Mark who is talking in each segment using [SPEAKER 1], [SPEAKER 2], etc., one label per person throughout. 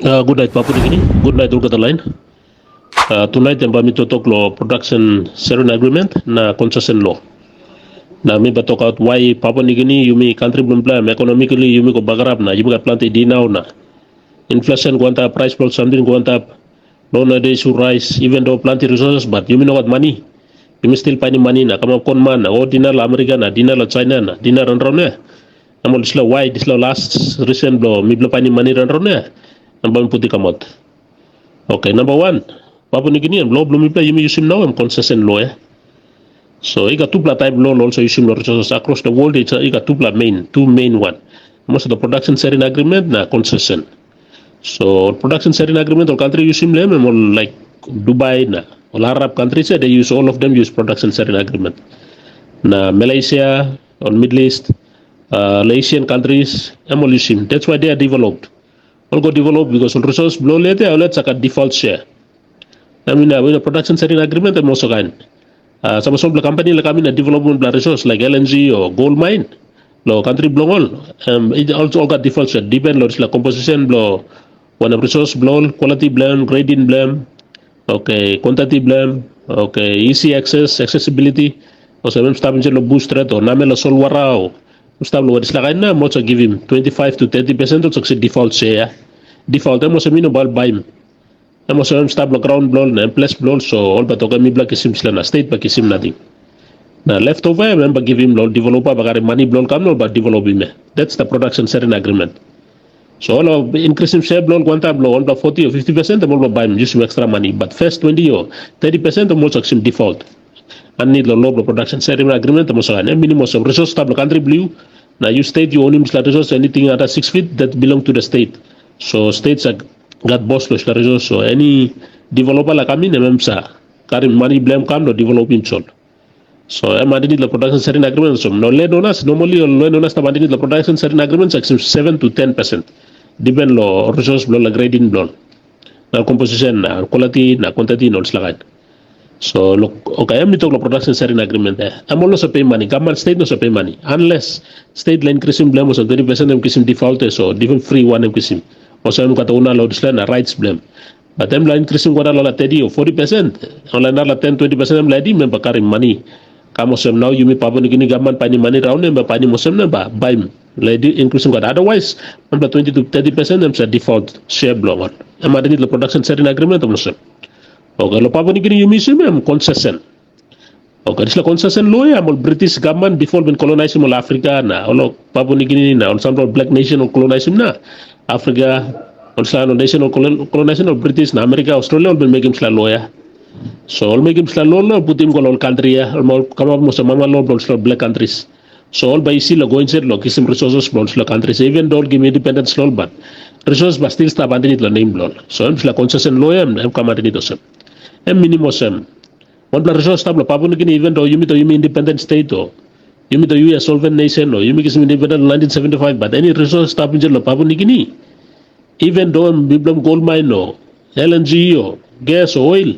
[SPEAKER 1] Good night, Papua New Guinea. Good night, Ulka the line. Tonight, I'm going to talk law production sharing agreement na concession law. Na mi ba talk out why Papua New Guinea yumi country blum plan economically yumi ko bagarap na yumi ka plant di now na inflation go up, price for something go up, loan days should rise even though plenty resources but yumi know what money yumi still finding money na kama kon man na o dinar la America na dinar la China na dinar ran ron na amol disla why disla last recent law mi blo finding money ran ron na ambang puti kamot. Okay, number one, Papua New Guinea, law blue play you use him now and concession law. So you got two type law also use him resources across the world. It's you got two main one. Most of the production sharing agreement na concession. So production sharing agreement or country use him more like Dubai na or Arab countries they use all of them use production sharing agreement. Na Malaysia or Middle East, Asian countries, all use him. That's why they are developed. All go develop because resource blow later or let's like a default share. I mean, with a production sharing agreement, I'm also kind. Some of the company like I mean a development resource like LNG or gold mine, low country blow all. It also all got default share. Depend on like composition blow, one of resource blow, quality blame, grading blame, okay, quantity blame, okay, easy access, accessibility. Also, I'm stopping to boost rate or namela sol warao. Stable what is like now, also give him 25 to 30% of success default share. Default, I'm also mean about buy him. I'm also stable ground blow and plus blow, so all but okay, me black is na state back is nothing. Now leftover, I remember give him loan developer, but money blow come no, but develop him. That's the production sharing agreement. So all of increasing share blow, one time blow, all 40 or 50%, I'm all buy him, use extra money. But first 20 or 30% of most success default. And need the law production sharing agreement, I'm also a minimum of resource stable country blue. Now you state you own him resource, anything under 6 feet that belong to the state. So states are got boss lo resource. So any developer like I mean, MMSA, carry money blame come no develop himself. So I'm adding the production sharing agreement. So no let on us normally or let on us the adding the production sharing agreements like 7 to 10%. Depend law resource blow like grading blow. Now composition, na quality, na quantity, no like. So look, okay, I'm talking production sharing agreement there. I'm also pay money. Government state no pay money unless state line increasing blame was 30% increasing default so different free one increasing. Also I'm got una law disla rights blame. But them line increasing what la 30 or 40%. Online la 10-20% I'm like member carrying money. Come also now you me Papua New Guinea government paying money round them paying mosem number buy lady increasing what otherwise number 20 to 30% them say default share blow. I'm adding the production sharing agreement also. Okay, lo Papua New Guinea you miss him concession. Okay, this la concession law ya British government before been colonizing all Africa na all Papua New Guinea na all some black nation or colonizing na Africa all some nation or colonizing of British na America Australia all been making sla law ya. So all making sla law no put him go all country ya all come up most mama law all black countries. So all by see la going said lo kisim resources all countries even though give me independence law but resources but still stop underneath the name law. So I'm la concession law ya I'm come underneath those. Minimum one resource stable Papua New Guinea even though you meet independent state or you meet a solvent nation or you make independent in 1975 but any resource stable in Papua New Guinea even though I'm gold mine or LNG or gas or oil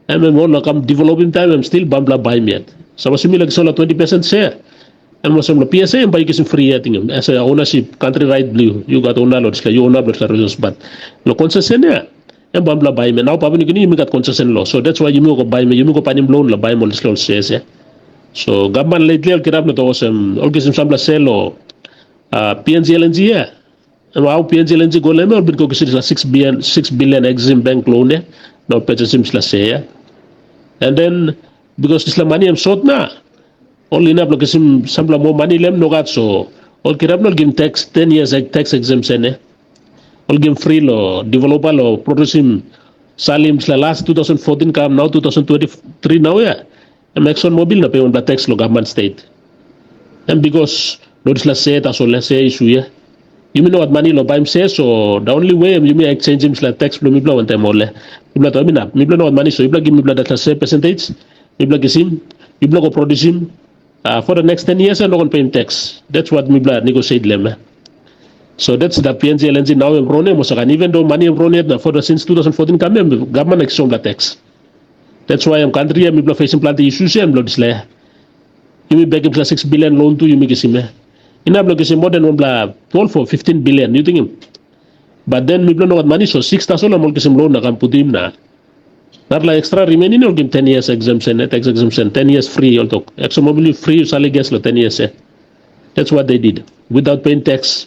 [SPEAKER 1] I'm all come developing time I'm still bambla buy me yet. So similar solar 20% share. I'm also PSA and by getting free thing as a ownership country right blue you got owner you own resource but no concession yeah. And bambla buy me now Papua New Guinea you got concession law so that's why you go buy me you go panim loan la buy mo law says yeah. So government lately kirap na to all gisim sambla sell or PNG LNG yeah. And how PNG LNG go leme or bit ko kisi 6 billion exim bank loan yeah. Now purchasing la say yeah. And then because this la money am short na all enough lo kisim sambla more money lem no got so all kirap no give tax 10 years tax exemption yeah. All game free law, developer law, producing Salim last 2014 come now 2023 now yeah. And Exxon Mobil na pay on the tax law government state. And because notice la say that's all let's say issue yeah. You know what money law by him says so the only way you may exchange him like tax blow me blow one time all me blow to me na me blow no money so you blow give me blow that say percentage me blow give him you blow go produce him for the next 10 years and not going to pay him tax. That's what me blow negotiate them. So that's the PNG LNG now in Rone Mosakan. Even though money in Rone for the since 2014 come government exchange the tax. That's why I'm country I'm facing plenty issues and blood slay. You may beg him 6 billion loan to you make him. In a block is more than 12 for 15 billion. You think him? But then mi plan money so 6,000 mol kisim loan na kam putim na. Narla extra remaining no give 10 years exemption, tax exemption, 10 years free also. ExxonMobil free sali gas lo 10 years. That's what they did without paying tax.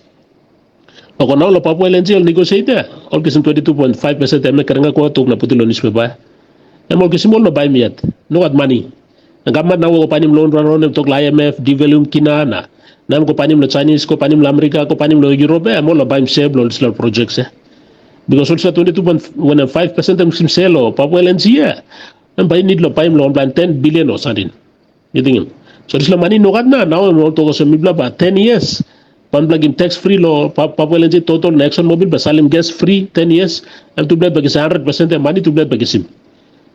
[SPEAKER 1] Ako now la Papua LNG all negotiate there. All kisim 22.5% emna karanga ko tuk na puti lonis me ba. Emol kisim all no buy me yet. No what money. Ang government na ko panim loan ron tok la IMF develop kinana. Nam ko panim lo Chinese ko panim lo America ko panim lo Europe emol la buy me save lo isla projects. Because also 22.5% of sim selo Papua LNG and by need lo paim lo plan 10 billion or something. You think so this money no got now all to so mibla ba 10 years pan plug tax free lo Papua LNG total na ExxonMobil ba salim gas free 10 years and to blad ba 100% money to blad ba sim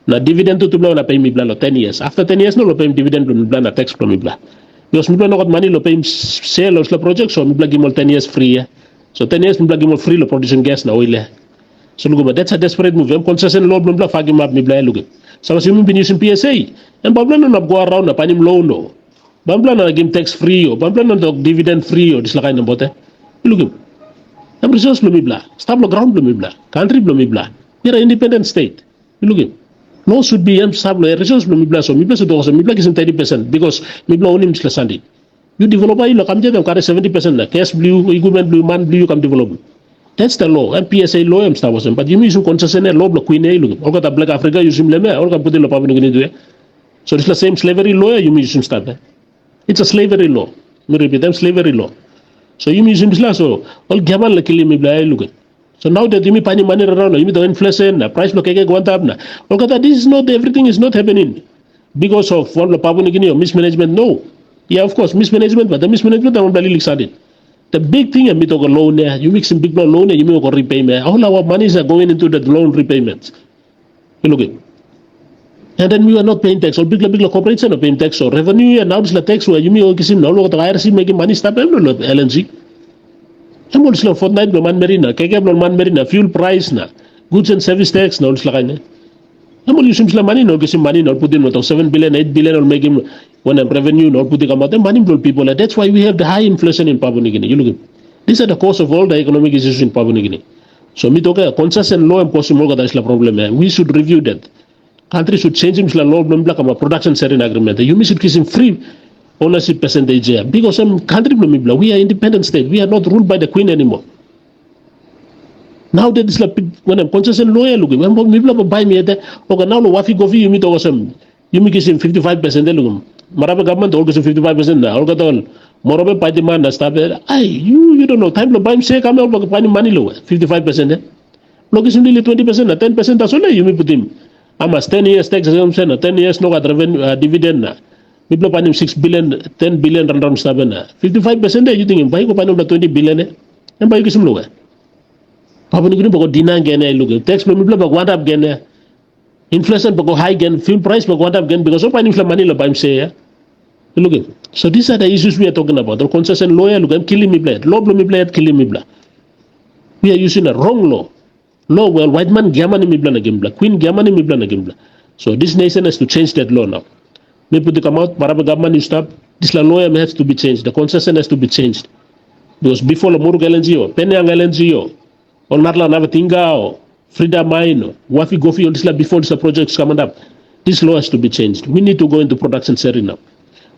[SPEAKER 1] na dividend to blad na pay mibla lo 10 years after 10 years no lo pay dividend lo mibla na tax lo mibla because mibla no got money lo pay sale lo project so mibla gimol 10 years free so 10 years mibla gimol free lo producing gas na oil so look that's a desperate move em concession law mibla fagi map mibla look so as you been using PSA and babla no go around na panim low no Bambla na game tax free o bambla na dog dividend free o dislakain na bote. Look, am resource lo mibla, stable ground lo mibla, country lo mibla. We are an independent state. Look, no should be stable resource lo mibla so mibla so do so mibla is 30% because mibla only misla sandi. You develop lo kam jeda kare 70% na cash blue, equipment blue, man blue you can develop. That's the law. And PSA law am stable but you use concession law lo queen look. All got black Africa you sim leme, all got put lo Papua New Guinea. So it's the same slavery law you use start. It's a slavery law. Me repeat them slavery law. So you use so all gaman la kili mi blay look. So now that you me pani money around, you me the inflation, na price lo keke go up na. All that this is not everything is not happening because of one Papua New Guinea or mismanagement. No. Yeah, of course, mismanagement, but the mismanagement I won't believe started. The big thing and me talk a loan there, you make some big loan and you make a repayment. All our monies are going into the loan repayments. You look at. And then we are not paying tax. Or big corporates are not paying tax. Or revenue and now it's the tax where you may also now look at the IRC making money stop LNG. I'm also fortnight no man marina, keke no man marina, fuel price na, goods and service tax now it's like I'm only using money, no getting money, not putting what 7 billion, 8 billion or making when I'm revenue, not putting about the money to people. And that's why we have the high inflation in Papua New Guinea. You look at these are the cause of all the economic issues in Papua New Guinea. So me talk a concession law and possible that's the problem. We should review that. Country should change him law a production sharing agreement. You should give him free ownership percentage here. Because some country we are independent state. We are not ruled by the queen anymore. Now that is like when I'm concession lawyer looking, when people buy me okay now wafi gofi you meet awesome. You give him 55% look. Maraba government all 55% now. All got all Morobe by demand that stuff. You don't know time to buy him say come out buy money low 55%. Look is only 20%, 10% that's all you may put him. Amas 10 years tax exemption, 10 years no revenue dividend na. People pay 6 billion, 10 billion random stuff na. 55% you think buy ko panom na 20 billion and buy kisim loga. Papua New Guinea bago dinang gene look. Tax people bago want up gene. Inflation bago high gen, fuel price bago want up gen because of inflation money la buy say. Look. So these are the issues we are talking about. The concession lawyer look I'm killing me blade. Law me blade killing me blade. We are using a wrong law. No, well, white man gamani mibla na gimbla, queen gamani mibla na gimbla. So this nation has to change that law now. Maybe to come out, Maraba government you stop. This law has to be changed. The concession has to be changed. Because before the Murug LNG, Penyang LNG, or Narla Navatinga, Frida Mine, Wafi Gofi, or this before this projects coming up, this law has to be changed. We need to go into production sharing now.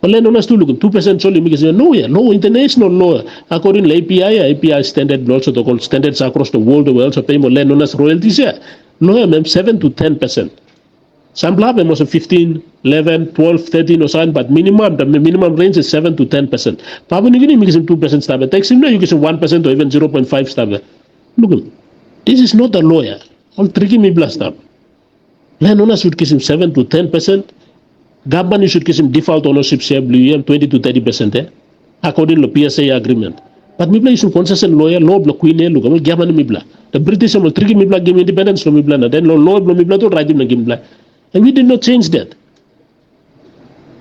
[SPEAKER 1] But let us to look at 2% only because no international law according to API standard also to call standards across the world we also pay more land on us royalties here. No 7 to 10%. Some have also 15, 11, 12, 13 or something, but the minimum range is 7 to 10%. Papua New Guinea makes 2% stab. Takes him now you get 1% or even 0.5 stab. Look, this is not a lawyer. All tricky me blast up. Land on us should give him 7 to 10%. Government should give him default ownership share blue 20 to 30% according to the PSA agreement. But Mibla is a concession lawyer, law block queen, look, Gaman Mibla. The British will trigger Mibla give independence from Mibla, then law Mibla to write him a Gimbla. And we did not change that.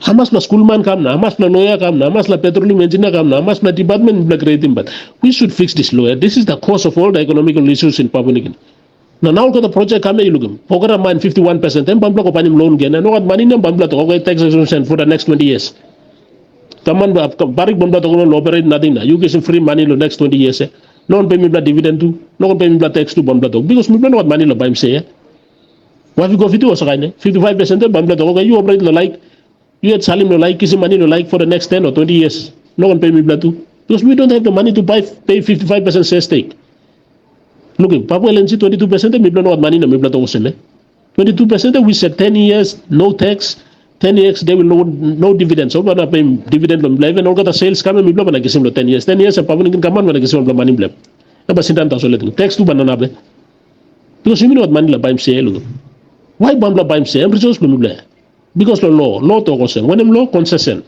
[SPEAKER 1] Hamas la schoolman come na, Hamas la lawyer come na, Hamas la petroleum engineer come na, Hamas la department Mibla create him, but we should fix this lawyer. This is the cause of all the economical issues in Papua New Guinea. Now the project come you look. Poker mine 51%. Then Bambla ko panim loan again. And no what money na Bambla to go tax exemption for the next 20 years. Taman Barik Bambla to go operate nothing na. You get some free money in the next 20 years. No one pay me blood dividend too. No one pay me blood tax too, bomb blood. Because me blood what money lo buy him say. Why we go 50 or so 55% bomb blood. Okay, you operate like you had Salim no like, kissing money no like for the next 10 or 20 years. No one pay me blood too. Because we don't have the money to pay 55% share stake. Look, Papua LNC 22%, me blood no what money no me blood was 22% we said 10 years, no tax, 10 years they will no dividends. So gonna pay dividend from even all the sales come me blood when I give him 10 years. 10 years and Papua can come on when I give him money blood. But since I'm tax to banana blood. Because you know what money la buy him say look. Why bambla buy him say? I'm resource from blood. Because the law to concern. When I'm law concession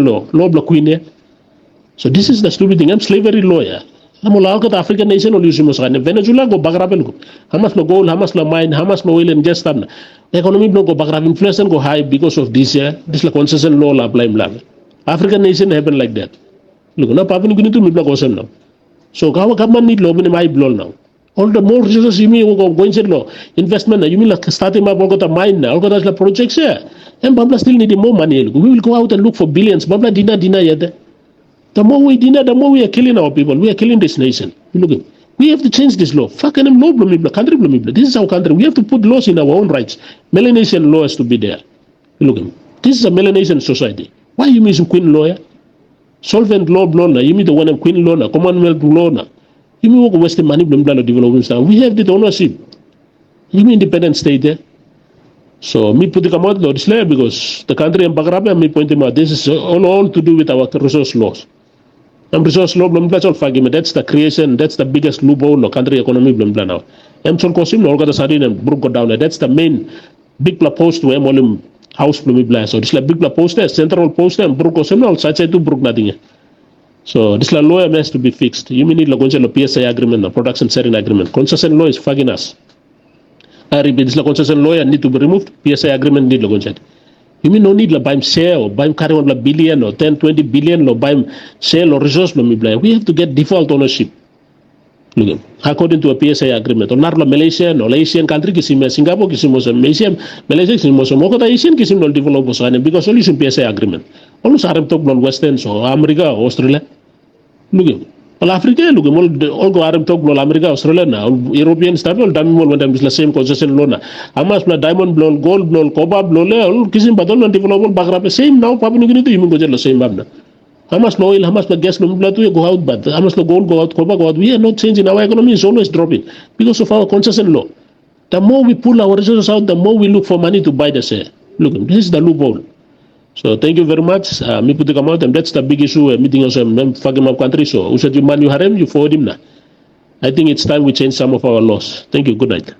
[SPEAKER 1] law block queen. So this is the stupid thing. I'm slavery lawyer. I'm allowed to African nation or use Venezuela go bagrabel go. How much no gold, how much no mine, how much no oil and gas stand. Economy no go bagrab, inflation go high because of this year. This la concession law la apply mla. African nation happen like that. Look, now Papua New Guinea to me block now. So how government need law in my blow now. All the more resources you mean go going to law investment. You mean like starting up all got a mine now, all got the projects here. And Babla still need more money. We will go out and look for billions. Babla dina yet. The more we deny, the more we are killing our people. We are killing this nation. Look, we have to change this law. Fucking law, country. This is our country. We have to put laws in our own rights. Melanesian law has to be there. Look, this is a Melanesian society. Why you mean queen lawyer? Solvent law, you mean the one of queen law, Commonwealth law. You mean what Western money, development style. We have the ownership. You mean independent state there? So me put the command law this layer because the country and Bagraba me point him out. This is all to do with our resource laws. And resource law that's all fagime. That's the creation, that's the biggest loophole no country economy blah now. Sol Kosim no got Sarin and Brook go down there. That's the main big post to Emolim house blah. So this like big post there, central post there and Brook Kosim all such to Brook nothing. So this law has to be fixed. You mean the PSA agreement, the production sharing agreement. Concession law is fagging us. I repeat, this concession lawyer need to be removed. PSA agreement need to You mean no need to buy share or buy carry on billion or 10, 20 billion or buy sale or resource. We have to get default ownership. Look, according to a PSA agreement. Or Malaysia or Asian country, Singapore, Malaysia, Malaysia, Asian develop because only PSA agreement. Almost Arab top Western or America or Australia. Look. Well, Africa, look, all go Arab talk, America, Australia, now, European stuff, all diamond when the same concession loan. Hamas, diamond blown, gold blown, cobalt blown, all kissing, but all development background, same now, Papua New Guinea, you go the same Babna. Hamas oil, Hamas gas, no blood, we go out, but Hamas gold go out, cobalt go out. We are not changing. Our economy is always dropping because of our concession law. The more we pull our resources out, the more we look for money to buy the share. Look, this is the loophole. So thank you very much. Me put the come out and that's the big issue. Meeting us fucking up country. So who said you man you harem you forward him now. I think it's time we change some of our laws. Thank you. Good night.